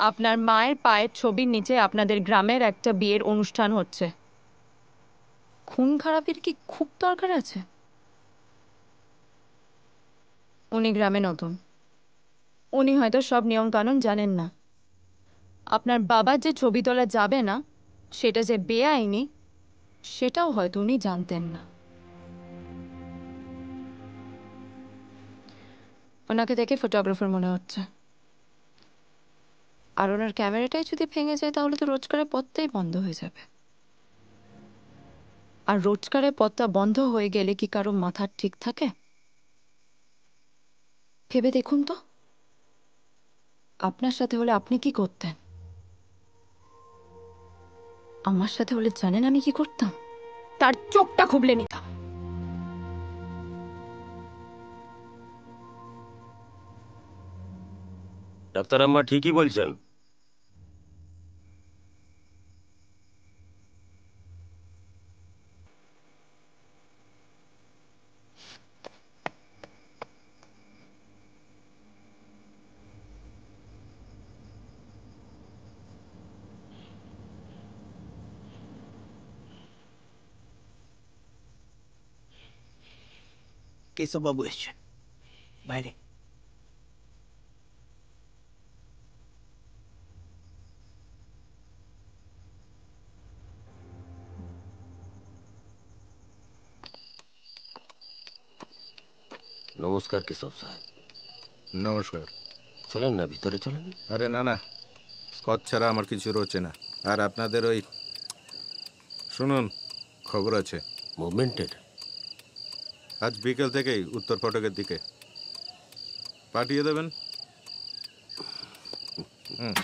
আপনার মায়ের পায়ের ছবির নিচে আপনাদের গ্রামের একটা বিয়ের অনুষ্ঠান হচ্ছে। খুন খারাপের কি খুব দরকার আছে? উনি গ্রামে নতুন, উনি হয়তো সব নিয়ম কানুন জানেন না। আপনার বাবার যে ছবি তোলা যাবে না, সেটা যে বেআইনি, সেটাও হয়তো উনি জানতেন না। ওনাকে দেখে ফটোগ্রাফার মনে হচ্ছে। আর ওনার ক্যামেরাটাই যদি ভেঙে যায় তাহলে তো রোজগারের পথটাই বন্ধ হয়ে যাবে। আর রোজগারের পথটা বন্ধ হয়ে গেলে কি কারো মাথা ঠিক থাকে? ভেবে দেখুন তো, আপনার সাথে হলে আপনি কি করতেন? আমার সাথে হলে জানেন আমি কি করতাম? তার চোখটা খুবলে নিতাম। ডাক্তার আম্মা ঠিকই বলছেন। কেশববাবু এসছেন বাইরে। নমস্কার কেশব সাহেব। নমস্কার। চলেন না, ভিতরে চলেন। আরে না না, স্কচ ছাড়া আমার কিছু রোচে না। আর আপনাদের ওই শুনুন, খবর আছে মুভমেন্টের। আজ বিকেল থেকেই উত্তর ফটকের দিকে পাঠিয়ে দেবেন। হুম।